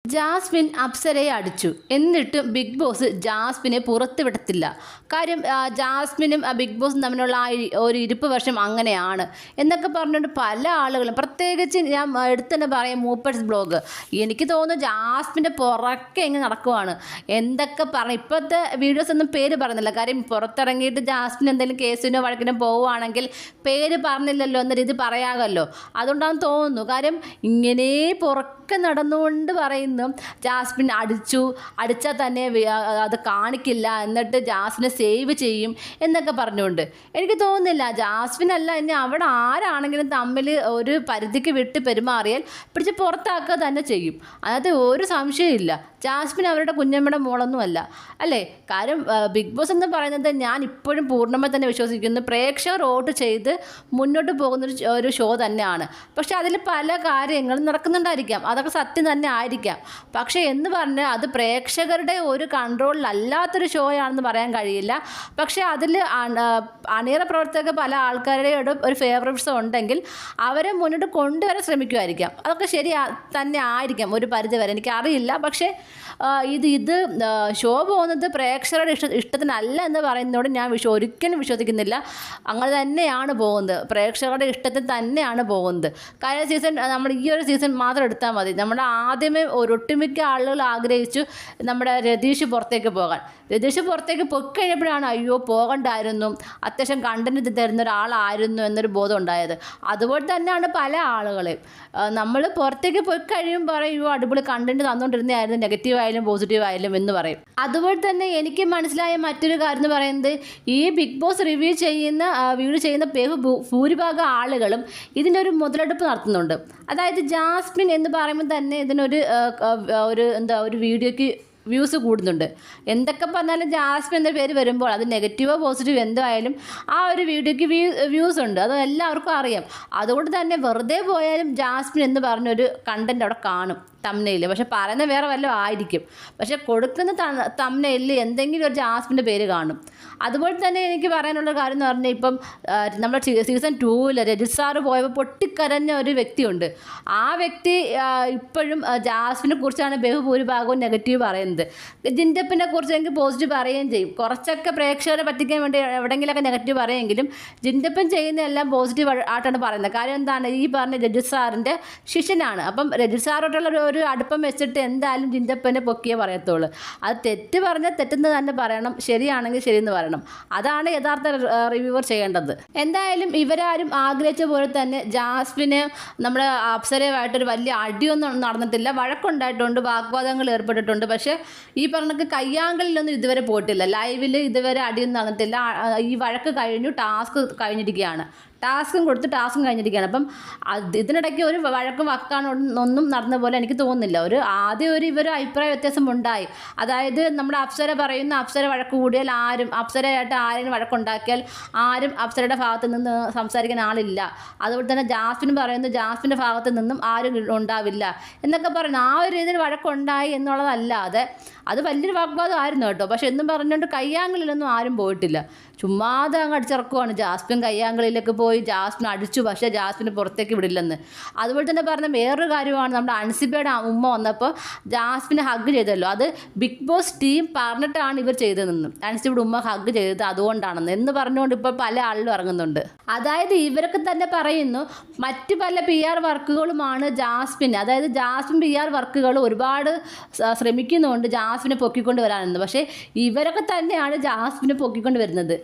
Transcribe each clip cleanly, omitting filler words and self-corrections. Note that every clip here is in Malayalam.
ജാസ്മിൻ അപ്സരയെ അടിച്ചു. എന്നിട്ടും ബിഗ് ബോസ് ജാസ്മിനെ പുറത്ത് വിടത്തില്ല. കാര്യം ജാസ്മിനും ബിഗ് ബോസും തമ്മിലുള്ള ഒരു ഇരിപ്പ് വർഷം അങ്ങനെയാണ് എന്നൊക്കെ പറഞ്ഞുകൊണ്ട് പല ആളുകളും, പ്രത്യേകിച്ച് ഞാൻ എടുത്തന്നെ പറയാം മൂപ്പേഴ്സ് ബ്ലോഗ്, എനിക്ക് തോന്നുന്നു ജാസ്മിൻ്റെ പുറക്കെ എങ്ങനെ നടക്കുവാണ്. എന്തൊക്കെ പറഞ്ഞു ഇപ്പോഴത്തെ വീഡിയോസ് ഒന്നും പേര് പറയുന്നില്ല. കാര്യം പുറത്തിറങ്ങിയിട്ട് ജാസ്മിൻ എന്തെങ്കിലും കേസിനോ വഴക്കിനോ പോവുകയാണെങ്കിൽ പേര് പറഞ്ഞില്ലല്ലോ എന്ന രീതി പറയാമല്ലോ. അതുകൊണ്ടാണെന്ന് തോന്നുന്നു. കാര്യം ഇങ്ങനെ പുറക്കെ നടന്നുകൊണ്ട് പറയുന്നു ജാസ്മിൻ അടിച്ചാൽ തന്നെ അത് കാണിക്കില്ല, എന്നിട്ട് ജാസ്മിനെ സേവ് ചെയ്യും എന്നൊക്കെ പറഞ്ഞുകൊണ്ട്. എനിക്ക് തോന്നുന്നില്ല ജാസ്മിൻ അല്ല, ഇനി അവിടെ ആരാണെങ്കിലും തമ്മിൽ ഒരു പരിധിക്ക് വിട്ട് പെരുമാറിയാൽ പിടിച്ച് പുറത്താക്കുക തന്നെ ചെയ്യും. അതിനകത്ത് ഒരു സംശയമില്ല. ജാസ്മിൻ അവരുടെ കുഞ്ഞമ്മയുടെ മോളൊന്നുമല്ല അല്ലേ. കാര്യം ബിഗ് ബോസ് എന്ന് പറയുന്നത് ഞാൻ ഇപ്പോഴും പൂർണ്ണമായി തന്നെ വിശ്വസിക്കുന്നു പ്രേക്ഷകർ വോട്ട് ചെയ്ത് മുന്നോട്ട് പോകുന്ന ഒരു ഷോ തന്നെയാണ്. പക്ഷെ അതിൽ പല കാര്യങ്ങളും നടക്കുന്നുണ്ടായിരിക്കാം, അതൊക്കെ സത്യം തന്നെ ആയിരിക്കാം. പക്ഷേ എന്ന് പറഞ്ഞാൽ അത് പ്രേക്ഷകരുടെ ഒരു കൺട്രോളിലല്ലാത്തൊരു ഷോ ആണെന്ന് പറയാൻ കഴിയില്ല. പക്ഷേ അതിൽ അണിയറ പ്രവർത്തക പല ആൾക്കാരുടെ ഒരു ഫേവറേറ്റ്സ് ഉണ്ടെങ്കിൽ അവരെ മുന്നോട്ട് കൊണ്ടുവരാൻ ശ്രമിക്കുമായിരിക്കാം. അതൊക്കെ ശരി തന്നെ ആയിരിക്കാം ഒരു പരിധി വരെ, എനിക്കറിയില്ല. പക്ഷേ ഇത് ഷോ പോകുന്നത് പ്രേക്ഷകരുടെ ഇഷ്ടത്തിനല്ല എന്ന് പറയുന്നതോട് ഞാൻ ഒരിക്കലും വിശ്വസിക്കുന്നില്ല. അങ്ങനെ തന്നെയാണ് പോകുന്നത്, പ്രേക്ഷകരുടെ ഇഷ്ടത്തിൽ തന്നെയാണ് പോകുന്നത്. കഴിഞ്ഞ സീസൺ നമ്മൾ ഈ ഒരു സീസൺ മാത്രം എടുത്താൽ മതി. നമ്മുടെ ആദ്യമേ ഒട്ടുമിക്ക ആളുകൾ ആഗ്രഹിച്ചു നമ്മുടെ രതീഷ് പുറത്തേക്ക് പോകാൻ. രതീഷ് പുറത്തേക്ക് പൊയ്ക്കഴിഞ്ഞപ്പോഴാണ് അയ്യോ പോകണ്ടായിരുന്നു, അത്യാവശ്യം കണ്ടന്റ് തരുന്ന ഒരാളായിരുന്നു എന്നൊരു ബോധം ഉണ്ടായത്. അതുപോലെ തന്നെയാണ് പല ആളുകളെയും. നമ്മൾ പുറത്തേക്ക് പോയി കഴിയുമ്പോൾ പറയും അടിപൊളി കണ്ടന്റ് തന്നുകൊണ്ടിരുന്നതായിരുന്നു, നെഗറ്റീവ് ആയാലും പോസിറ്റീവ് ആയാലും എന്ന് പറയും. അതുപോലെ തന്നെ എനിക്ക് മനസ്സിലായ മറ്റൊരു കാര്യം എന്ന് പറയുന്നത്, ഈ ബിഗ് ബോസ് വീഡിയോ ചെയ്യുന്ന ഭൂരിഭാഗം ആളുകളും ഇതിനൊരു മുതലെടുപ്പ് നടത്തുന്നുണ്ട്. അതായത് ജാസ്മിൻ എന്ന് പറയുമ്പോൾ തന്നെ ഇതിനൊരു ഒരു വീഡിയോയ്ക്ക് വ്യൂസ് കൂടുന്നുണ്ട്. എന്തൊക്കെ പറഞ്ഞാലും ജാസ്മിൻ എന്ന പേര് വരുമ്പോൾ അത് നെഗറ്റീവോ പോസിറ്റീവോ എന്തായാലും ആ ഒരു വീഡിയോയ്ക്ക് വ്യൂസ് ഉണ്ട്, അത് എല്ലാവർക്കും അറിയാം. അതുകൊണ്ട് തന്നെ വെറുതെ പോയാലും ജാസ്മിൻ എന്ന് പറഞ്ഞൊരു കണ്ടൻറ് അവിടെ കാണും തംബ്നെയിൽ. പക്ഷെ പറയുന്ന വേറെ വല്ലതും ആയിരിക്കും, പക്ഷെ കൊടുക്കുന്ന തംബ്നെയിൽ എന്തെങ്കിലും ഒരു ജാസ്മിൻ്റെ പേര് കാണും. അതുപോലെ തന്നെ എനിക്ക് പറയാനുള്ള കാര്യം എന്ന് പറഞ്ഞാൽ, ഇപ്പം നമ്മുടെ സീസൺ 2 രജിത് സാറ് പോയപ്പോൾ പൊട്ടിക്കരഞ്ഞ ഒരു വ്യക്തിയുണ്ട്. ആ വ്യക്തി ഇപ്പോഴും ജാസ്മിനെ കുറിച്ചാണ് ബഹുഭൂരിഭാഗവും നെഗറ്റീവ് പറയുന്നത്. ജിൻഡപ്പിനെ കുറിച്ച് എനിക്ക് പോസിറ്റീവ് പറയുകയും ചെയ്യും. കുറച്ചൊക്കെ പ്രേക്ഷകരെ പറ്റിക്കാൻ വേണ്ടി എവിടെയെങ്കിലുമൊക്കെ നെഗറ്റീവ് പറയുമെങ്കിലും ജിൻഡപ്പൻ ചെയ്യുന്നതെല്ലാം പോസിറ്റീവ് ആയിട്ടാണ് പറയുന്നത്. കാര്യം എന്താണ്, ഈ പറഞ്ഞ രജിത് സാറിൻ്റെ ശിഷ്യനാണ്. അപ്പം രജിത് സാറോട്ടുള്ള ഒരു അടുപ്പം വെച്ചിട്ട് എന്തായാലും ജിൻഡപ്പനെ പൊക്കിയേ പറയത്തുള്ളൂ. അത് തെറ്റ് പറഞ്ഞാൽ തെറ്റെന്ന് തന്നെ പറയണം, ശരിയാണെങ്കിൽ ശരിയെന്ന് പറയണം. അതാണ് യഥാർത്ഥ റിവ്യൂവർ ചെയ്യേണ്ടത്. എന്തായാലും ഇവരാരും ആഗ്രഹിച്ച പോലെ തന്നെ ജാസ്മിന് നമ്മുടെ അപ്സരയുമായിട്ടൊരു വലിയ അടിയൊന്നും നടന്നിട്ടില്ല. വഴക്കുണ്ടായിട്ടുണ്ട്, വാഗ്വാദങ്ങൾ ഏർപ്പെട്ടിട്ടുണ്ട്. പക്ഷേ ഈ പറഞ്ഞ കയ്യാങ്കളിലൊന്നും ഇതുവരെ പോയിട്ടില്ല. ലൈവിൽ ഇതുവരെ അടിയൊന്നും നടന്നിട്ടില്ല. ഈ വഴക്ക് കഴിഞ്ഞു, ടാസ്ക് കഴിഞ്ഞിരിക്കുകയാണ്. ടാസ്കും കഴിഞ്ഞിരിക്കുകയാണ്. അപ്പം ഇതിനിടയ്ക്ക് ഒരു വഴക്കും വക്കാനൊന്നും നടന്ന പോലെ എനിക്ക് തോന്നുന്നില്ല. ആദ്യം ഇവർ അഭിപ്രായ വ്യത്യാസം ഉണ്ടായി. അതായത് നമ്മുടെ അപ്സര പറയുന്ന അപ്സര വഴക്ക് കൂടിയാൽ അപ്സരയായിട്ട് ആരെങ്കിലും വഴക്കുണ്ടാക്കിയാൽ ആരും അപ്സരയുടെ ഭാഗത്ത് നിന്ന് സംസാരിക്കാൻ ആളില്ല. അതുപോലെ തന്നെ ജാസ്മിൻ പറയുന്നു ജാസ്മിൻ്റെ ഭാഗത്ത് നിന്നും ആരും ഉണ്ടാവില്ല എന്നൊക്കെ പറയുന്നു. ആ ഒരു രീതിയിൽ വഴക്കുണ്ടായി എന്നുള്ളതല്ലാതെ അത് വലിയൊരു വാഗ്വാദമായിരുന്നു കേട്ടോ. പക്ഷെ എന്നും പറഞ്ഞുകൊണ്ട് കയ്യാങ്കളിലൊന്നും ആരും പോയിട്ടില്ല. ചുമ്മാതെ അങ്ങ് അടിച്ചിറക്കുവാണ്. ജാസ്മിൻ കയ്യാങ്കളിലേക്ക് പോയി ജാസ്മിൻ അടിച്ചു, പക്ഷേ ജാസ്മിന് പുറത്തേക്ക് വിടില്ലെന്ന്. അതുപോലെ തന്നെ പറഞ്ഞ വേറൊരു കാര്യമാണ്, നമ്മുടെ അൻസിബയുടെ ഉമ്മ വന്നപ്പോൾ ജാസ്മിനെ ഹഗ് ചെയ്തല്ലോ, അത് ബിഗ് ബോസ് ടീം പറഞ്ഞിട്ടാണ് ഇവർ ചെയ്തതെന്ന്. അൻസിബയുടെ ഉമ്മ ഹഗ് ചെയ്തത് അതുകൊണ്ടാണെന്ന് എന്ന് പറഞ്ഞുകൊണ്ട് ഇപ്പോൾ പല ആളിലും ഇറങ്ങുന്നുണ്ട്. അതായത് ഇവരൊക്കെ തന്നെ പറയുന്നു മറ്റ് പല PR വർക്കുകളുമാണ് ജാസ്മിൻ, അതായത് ജാസ്മിൻ PR വർക്കുകൾ ഒരുപാട് ശ്രമിക്കുന്നുണ്ട് ജാസ്മിനെ പൊക്കിക്കൊണ്ട് വരാനെന്ന്. പക്ഷേ ഇവരൊക്കെ തന്നെയാണ് ജാസ്മിനെ പൊക്കിക്കൊണ്ട് വരുന്നത്.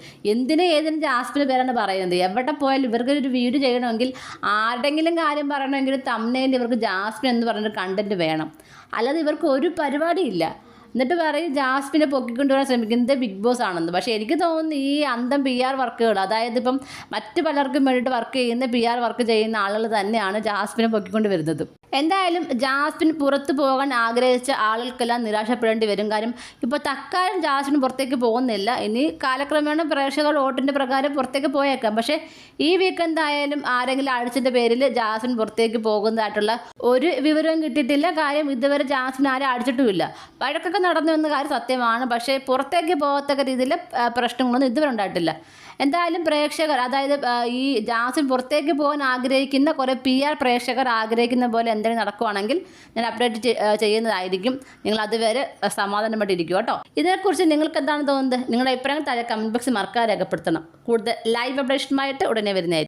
ഏതിനും ജാസ്മിന് പേരാണ് പറയുന്നത്. എവിടെ പോയാലും ഇവർക്ക് ഒരു വീഡിയോ ചെയ്യണമെങ്കിൽ, ആരുടെങ്കിലും കാര്യം പറയണമെങ്കിൽ തംബ്നെയിൽ ഇവർക്ക് ജാസ്മിൻ എന്ന് പറഞ്ഞൊരു കണ്ടന്റ് വേണം. അല്ലാതെ ഇവർക്ക് ഒരു പരിപാടിയില്ല. എന്നിട്ട് പറയും ജാസ്മിനെ പൊക്കിക്കൊണ്ടുവരാൻ ശ്രമിക്കുന്നത് ബിഗ് ബോസ് ആണെന്ന്. പക്ഷേ എനിക്ക് തോന്നുന്നു ഈ അന്തം PR വർക്കുകൾ, അതായത് ഇപ്പം മറ്റ് പലർക്കും വേണ്ടിയിട്ട് വർക്ക് ചെയ്യുന്ന PR വർക്ക് ചെയ്യുന്ന ആളുകൾ തന്നെയാണ് ജാസ്മിനെ പൊക്കിക്കൊണ്ട് വരുന്നത്. എന്തായാലും ജാസ്മിൻ പുറത്തു പോകാൻ ആഗ്രഹിച്ച ആളുകൾക്കെല്ലാം നിരാശപ്പെടേണ്ടി വരും. കാര്യം ഇപ്പോൾ തൽക്കാലം ജാസ്മിൻ പുറത്തേക്ക് പോകുന്നില്ല. ഇനി കാലക്രമേണ പ്രേക്ഷകർ വോട്ടിൻ്റെ പ്രകാരം പുറത്തേക്ക് പോയേക്കാം. പക്ഷേ ഈ വീക്ക് എന്തായാലും ആരെങ്കിലും അടിച്ചതിൻ്റെ പേരിൽ ജാസ്മിൻ പുറത്തേക്ക് പോകുന്നതായിട്ടുള്ള ഒരു വിവരവും കിട്ടിയിട്ടില്ല. കാര്യം ഇതുവരെ ജാസ്മിൻ ആരും അടിച്ചിട്ടുമില്ല. വഴക്കൊക്കെ നടന്നു എന്ന കാര്യം സത്യമാണ്. പക്ഷേ പുറത്തേക്ക് പോകത്തക്ക രീതിയിൽ പ്രശ്നങ്ങളൊന്നും ഇതുവരെ ഉണ്ടായിട്ടില്ല. എന്തായാലും പ്രേക്ഷകർ, അതായത് ഈ ജാസ്മിൻ പുറത്തേക്ക് പോകാൻ ആഗ്രഹിക്കുന്ന കുറേ PR പ്രേക്ഷകർ ആഗ്രഹിക്കുന്ന പോലെ എന്തെങ്കിലും നടക്കുവാണെങ്കിൽ ഞാൻ അപ്ഡേറ്റ് ചെയ്യുന്നതായിരിക്കും. നിങ്ങൾ അതുവരെ സമാധാനപ്പെട്ടിരിക്കും കേട്ടോ. ഇതിനെക്കുറിച്ച് നിങ്ങൾക്ക് എന്താണ് തോന്നുന്നത്? നിങ്ങളുടെ അഭിപ്രായം താഴെ കമൻറ്റ് ബോക്സിൽ മറക്കാതെ രേഖപ്പെടുത്തണം. കൂടുതൽ ലൈവ് അപ്ഡേഷനുമായിട്ട് ഉടനെ വരുന്നതായിരിക്കും.